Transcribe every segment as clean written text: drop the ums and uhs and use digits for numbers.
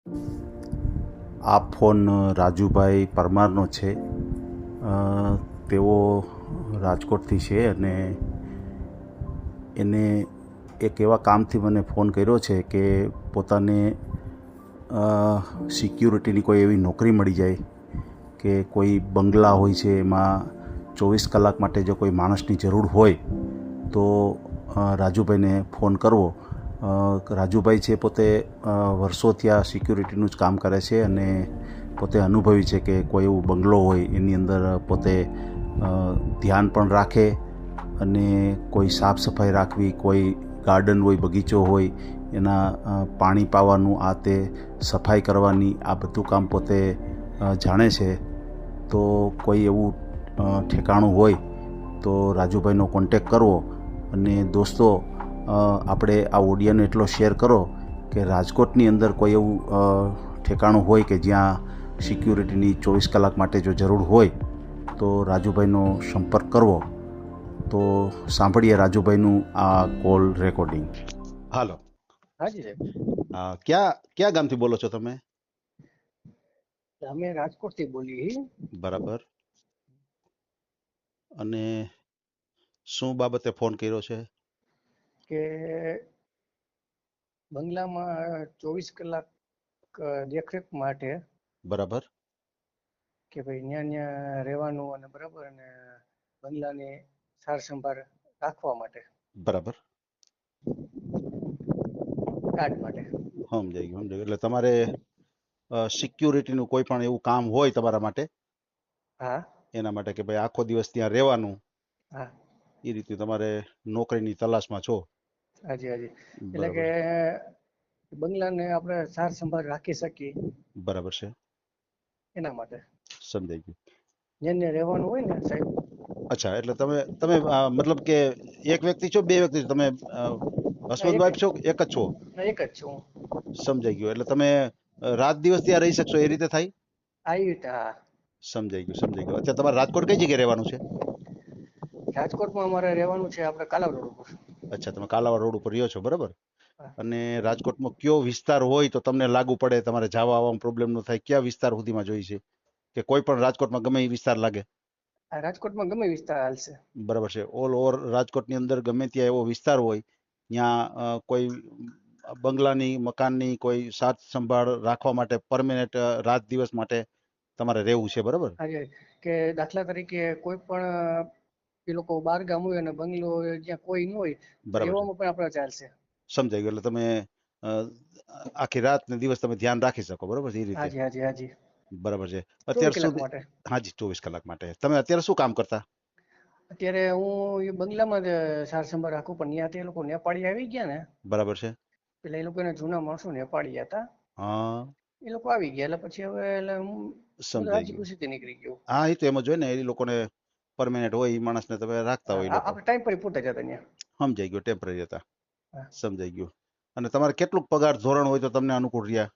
આ ફોન રાજુભાઈ પરમારનો છે. તેઓ રાજકોટથી છે અને એને એક એવા કામથી મને ફોન કર્યો છે કે પોતાને સિક્યુરિટીની કોઈ એવી નોકરી મળી જાય કે કોઈ બંગલા હોય છે એમાં 24 કલાક માટે જો કોઈ માણસની જરૂર હોય તો રાજુભાઈને ફોન કરવો. રાજુભાઈ છે પોતે વર્ષોથી આ સિક્યુરિટીનું જ કામ કરે છે અને પોતે અનુભવી છે કે કોઈ એવું બંગલો હોય એની અંદર પોતે ધ્યાન પણ રાખે અને કોઈ સાફ સફાઈ રાખવી, કોઈ ગાર્ડન હોય, બગીચો હોય, એના પાણી પાવાનું, આ તે સફાઈ કરવાની, આ બધું કામ પોતે જાણે છે. તો કોઈ એવું ઠેકાણું હોય તો રાજુભાઈનો કોન્ટેક કરવો. અને દોસ્તો, આપણે આ ઓડિયોને એટલો શેર કરો કે રાજકોટની અંદર કોઈ એવું ઠેકાણું હોય કે જ્યાં સિક્યુરિટીની 24 કલાક માટે જો જરૂર હોય તો રાજુભાઈનો સંપર્ક કરવો. તો સાંભળીએ રાજુભાઈનું આ કોલ રેકોર્ડિંગ. હાલો. હાજી સાહેબ. ક્યાં ગામથી બોલો છો તમે? અમે રાજકોટથી બોલીએ. બરાબર. અને શું બાબતે ફોન કર્યો છે? કે બંગલામાં 24 કલાક દેખરેખ માટે. બરાબર. કે ભાઈ ન્યા રહેવાનું અને બરાબર, અને બંગલાની સાર સંભાળ રાખવા માટે. બરાબર. કાર્ડ માટે. સમજાઈ ગયું. એટલે તમારે સિક્યુરિટીનું કોઈ પણ એવું કામ હોય તમારા માટે, હા, એના માટે કે ભાઈ આખો દિવસ ત્યાં રહેવાનું, હા, એ રીતે તમારે નોકરીની તલાશમાં છો. હાજી હાજી. એટલે બરાબર. કે બંગલાને આપણે સાર સંભાળ રાખી શકીએ. બરાબર છે. એના માટે સમજાઈ ગયું. જેને રહેવાનું હોય ને સાહેબ. અચ્છા, એટલે તમે મતલબ કે એક વ્યક્તિ છો, બે વ્યક્તિ છો? તમે હસબન્ડ વાઈફ છો, એક જ છો? એક જ છું. સમજાઈ ગયું. એટલે તમે રાત દિવસ ત્યાં રહી શકશો એ રીતે થાય? આવી રીતે, હા. સમજાઈ ગયું, સમજાઈ ગયું. અત્યારે તમારે રાજકોટ કઈ જગ્યાએ રહેવાનું છે? રાજકોટમાં અમારે રહેવાનું છે આપણે કાલાવ રોડ ઉપર. અચ્છા, તમે કાલાવાડ રોડ ઉપર રહ્યો છો, બરાબર. હા. અને રાજકોટમાં કયો વિસ્તાર હોય તો તમને લાગુ પડે, તમારે જવા આવવામાં પ્રોબ્લેમ ન થાય? કયા વિસ્તાર સુધીમાં જોઈ છે? કે કોઈ પણ રાજકોટમાં ગમે એ વિસ્તાર લાગે? રાજકોટમાં ગમે વિસ્તાર હાલશે. બરાબર છે. ઓલ ઓવર રાજકોટની અંદર ગમે ત્યાં એવો વિસ્તાર હોય ત્યાં કોઈ બંગલાની, મકાનની કોઈ સાત સંભાળ રાખવા માટે પરમેનન્ટ રાત દિવસ માટે તમારે રહેવું છે, બરાબર? કે દાખલા તરીકે કોઈ પણ એ લોકો બહાર ગામ હોય અને બંગલો જ્યાં કોઈ ન હોય, એવામાં પણ આપણે ચાલશે. સમજાઈ ગયું. એટલે તમે આખી રાત ને દિવસ તમે ધ્યાન રાખી શકો, બરાબર છે? એ રીતે. હાજી હાજી હાજી. બરાબર છે. અત્યાર સુધી માટે. હાજી, 24 કલાક માટે. તમે અત્યારે શું કામ કરતા? અત્યારે હું એ બંગલામાં જ સાર સંભાળ રાખું, પણ ત્યાં તે લોકો નેપાળી આવી ગયા ને. બરાબર છે. પેલા એ લોકોના જૂના માણસો નેપાળી હતા. હા, એ લોકો આવી ગયા એટલે પછી હવે એટલે હું સમજાઈ રાજી ગયું. ખુશીથી નીકળી ગયો. હા, એ તો એમ જ હોય ને, એ લોકોને પરમેનન્ટ હોય, એ માણસને તમે રાખતા હોય એ લોકો. આપણે ટાઈમ પર પૂરતા જતા ત્યાં. સમજાઈ ગયું. ટેમ્પરરી હતા. હા. સમજાઈ ગયું. અને તમારે કેટલું પગાર ધોરણ હોય તો તમને અનુકૂળ રહ્યા?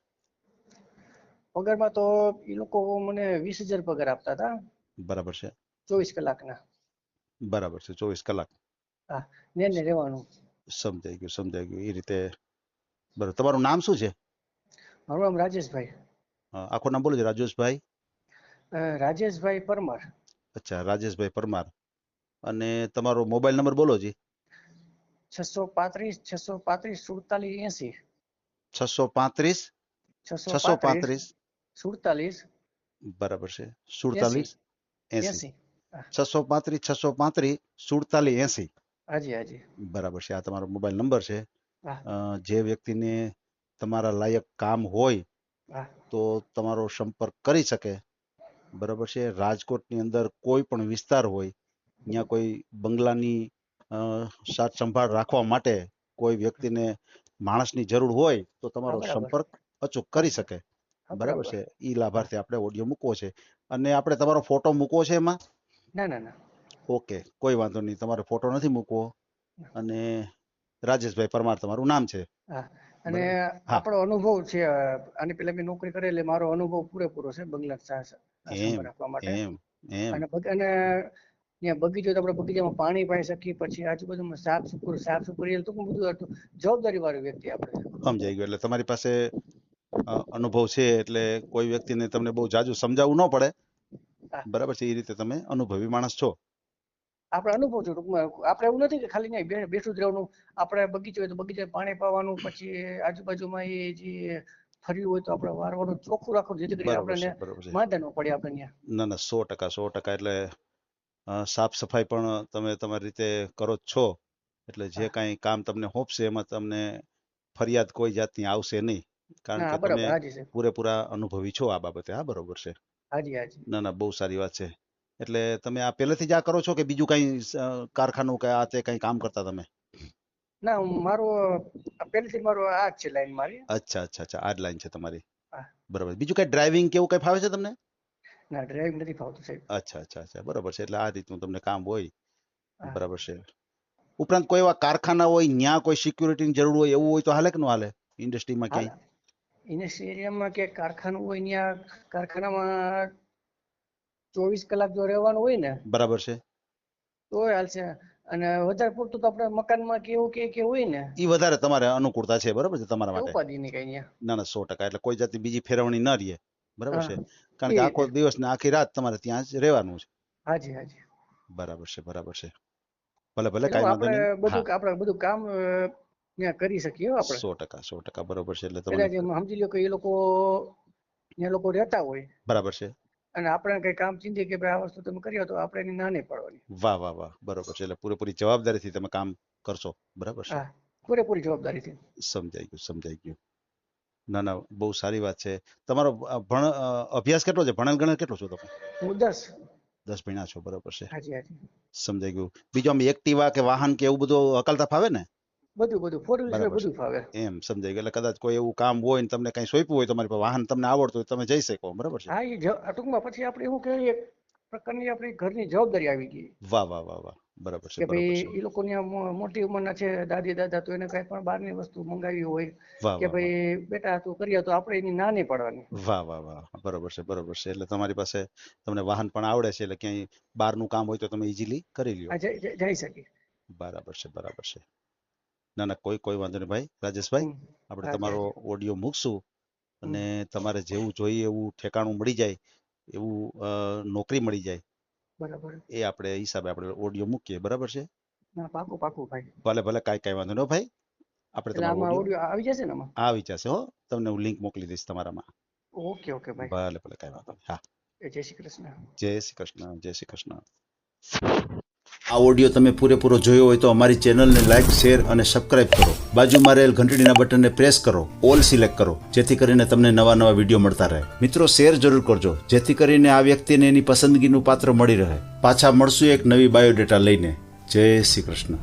પગારમાં તો એ લોકો મને 20,000 પગાર આપતા હતા. બરાબર છે. 24 કલાકના. બરાબર છે. 24 કલાક. હા, ને રહેવાનું. સમજાઈ ગયું, સમજાઈ ગયું. એ રીતે. બરાબર. તમારું નામ શું છે? મારું નામ રાજેશભાઈ. આખું નામ બોલો. રાજેશભાઈ? રાજેશભાઈ પરમાર. અચ્છા, રાજેશભાઈ પરમાર. અને તમારો મોબાઈલ નંબર બોલો જી. 635 635 47 80. 635 635 47. બરાબર છે. 47 80. 635 635 47 80. હાજી હાજી. બરાબર છે. આ તમારો મોબાઈલ નંબર છે. હા. જે વ્યક્તિને તમારા લાયક કામ હોય તો તમારો સંપર્ક કરી શકે, બરાબર છે. રાજકોટની અંદર કોઈ પણ વિસ્તાર હોય ત્યાં કોઈ બંગલાની સાત સંભાળ રાખવા માટે કોઈ વ્યક્તિને માણસની જરૂર હોય તો તમારો સંપર્ક અચૂક કરી શકે, બરાબર છે. ઈ લાભાર્થી આપણે ઓડિયો મૂકવો છે અને આપણે તમારો ફોટો મૂકવો છે એમાં? ના. ઓકે, કોઈ વાંધો નહીં. તમારે ફોટો નથી મૂકવો. અને રાજેશભાઈ પરમાર તમારું નામ છે. અને આપણો અનુભવ છે, આની પેલા મેં નોકરી કરેલી, મારો અનુભવ પૂરેપૂરો છે બંગલા સંભાળ રાખવા માટે. અને ત્યાં બગીચો તો આપણે બગીચામાં પાણી પાઈ શકીએ, પછી આજુબાજુમાં સાફ સુથરી તો બધું જવાબદારી વાળું વ્યક્તિ આપણે. સમજાઈ ગયું. એટલે તમારી પાસે અનુભવ છે એટલે કોઈ વ્યક્તિને તમને બહુ જાજુ સમજાવવું ન પડે, હા. બરાબર છે. એ રીતે તમે અનુભવી માણસ છો. આપણે અનુભવ છે ટૂંકમાં. આપણે એવું નથી કે ખાલી ત્યાં બેસું જ રહેવાનું. આપણે બગીચો હોય તો બગીચે પાણી પાવાનું, પછી આજુબાજુમાં એ જે ફર્યું હોય તો આપણે વારવાનું, ચોખ્ખું રાખવું, જેથી કરીને બરાબર છે, આપણને બરાબર છે. વાંધા ન પડે આપણે ત્યાં. ના ના, 100%, એટલે સાફ સફાઈ પણ તમે તમારી રીતે કરો જ છો, એટલે જે હા. કાંઈ કામ તમને સોંપશે એમાં તમને ફરિયાદ કોઈ જાતની આવશે નહીં, કારણ ના કે તમે બરાબર, હાજી સાહેબ, પૂરેપૂરા અનુભવી છો આ બાબતે. હા, બરોબર છે. હાજી હાજી. ના ના, બહુ સારી વાત છે. એટલે તમે આ પહેલેથી જ આ કરો છો કે બીજું કંઈ કારખાનું કે આ તે કંઈ કામ કરતા તમે? ના, પહેલેથી મારું આ જ છે લાઈન મારી. અચ્છા અચ્છા અચ્છા, આ જ લાઈન છે તમારી. હા. બરાબર. બીજું કંઈ ડ્રાઇવિંગ કે એવું કંઈ ફાવે છે તમને? ના, ડ્રાઇવિંગ નથી ફાવતું સાહેબ. અચ્છા અચ્છા અચ્છા, બરાબર છે. એટલે આ રીતનું તમને કામ હોય. હા. બરાબર છે. ઉપરાંત કોઈ એવા કારખાના હોય, ત્યાં કોઈ સિક્યુરિટીની જરૂર હોય, એવું હોય તો હાલે કે ન હાલે? ઇન્ડસ્ટ્રીમાં હાલ ક્યાંય ઇન્ડસ્ટ્રી એરિયામાં કે કારખાનું હોય ત્યાં કારખાનામાં 24 કલાક જો રહેવાનું હોય ને બરાબર છે. તોય હાલશે. અને વધારે પૂરતું તો આપણે મકાનમાં કે એવું કે હોય ને એ વધારે તમારે અનુકૂળતા છે, બરાબર છે, તમારા એ માટે. ઉપાધિ નહીં કઈ ત્યાં. ના ના, 100%. એટલે કોઈ જાતની બીજી ફેરવણી ન રહે, બરાબર હા, છે. કારણ એ કે રીતે. આખો દિવસ ને આખી રાત તમારે ત્યાં જ રહેવાનું છે. હાજી હાજી. બરાબર છે, બરાબર છે. ભલે ભલે, એટલે કાંઈ વાંધો આપણે નહીં. હા, આપણે બધું કામ ત્યાં કરી શકીએ હો આપણે. 100%, બરોબર છે. એટલે તમને કદાચ એમ સમજી લો કે એ લોકો ત્યાં લોકો રહેતા હોય બરાબર છે. અને આપણે કઈ કામ ચીંધીએ કે ભાઈ આ વસ્તુ તમે કરી હો, તો આપણે એની ના નહીં પાડવાની. વાહ વાહ વાહ, બરોબર છે. એટલે પૂરેપૂરી જવાબદારીથી તમે કામ કરશો, બરાબર છે. હા, પૂરેપૂરી જવાબદારીથી. સમજાઈ ગયું, સમજાઈ ગયું. ના ના, બહુ સારી વાત છે. તમારો અભ્યાસ કેટલો છે? ભણેલ ગણેલ કેટલો છો તમે? હું 10. 10 ભણ્યા છો, બરોબર છે. હાજી હાજી. સમજાઈ ગયું. બીજું આમ એક્ટિવા કે વાહન કે એવું બધું હકલતા ફાવે ને? બધું 4 વ્હીલર બરાબર છે. બધું ફાવે. એમ સમજાઈ ગયું. એટલે કદાચ કોઈ એવું કામ હોય ને તમને કંઈ સોંપ્યું હોય, તમારી પાસે વાહન તમને આવડતું હોય, તમે જઈ શકો, બરાબર છે. હા, ટૂંકમાં પછી આપણે એવું કહીએ એક પ્રકારની આપણી ઘરની જવાબદારી આવી ગઈ વાહ વાહ વાહ વાહ, બરાબર છે, કે બરાબર ભાઈ છે. એ લોકો મોટી ઉંમરના છે દાદી દાદા, તો એને કઈ પણ બહારની વસ્તુ મંગાવી હોય વાહ કે વાહ વાહ, ભાઈ બેટા તું કરીએ, તો આપણે એની ના નહીં પાડવાની. વાહ વાહ વાહ, બરોબર છે, બરોબર છે. એટલે તમારી પાસે તમને વાહન પણ આવડે છે, એટલે ક્યાંય બહારનું કામ હોય તો તમે ઇઝીલી કરી લ્યો. આ જઈ શકીએ. બરાબર છે, બરાબર છે. ના ના, કોઈ વાંધો નહીં ભાઈ રાજેશભાઈ. આપણે હાજી તમારો હાજી. ઓડિયો મૂકશું હમ. અને તમારે જેવું જોઈએ એવું ઠેકાણું મળી જાય, એવું નોકરી મળી જાય, બરાબર. એ આપણે હિસાબે આપણે ઓડિયો મૂકીએ, બરાબર છે. ના, પાકું પાકું ભાઈ. ભલે ભલે, કાંઈ વાંધો નહીં ભાઈ. આપણે એટલે તમારો આમાં ઓડિયો ઓડિયો આવી જશે ને આમાં? આવી જશે હો. તમને હું લિંક મોકલી દઈશ તમારામાં. ઓકે ઓકે ભાઈ. ભલે ભલે, કાંઈ વાંધો નહીં. હા, જય શ્રી કૃષ્ણ. જય શ્રી કૃષ્ણ, જય શ્રી કૃષ્ણ. આ ઓડિયો તમે પૂરેપૂરો જોયો હોય તો અમારી ચેનલને લાઈક, શેર અને સબસ્ક્રાઇબ કરો. બાજુમાં રહેલ ઘંટડીના બટનને પ્રેસ કરો, ઓલ સિલેક્ટ કરો, જેથી કરીને તમને નવા નવા વિડીયો મળતા રહે. મિત્રો, શેર જરૂર કરજો, જેથી કરીને આ વ્યક્તિને એની પસંદગીનું પાત્ર મળી રહે. પાછા મળશું એક નવી બાયોડેટા લઈને. જય શ્રી કૃષ્ણ.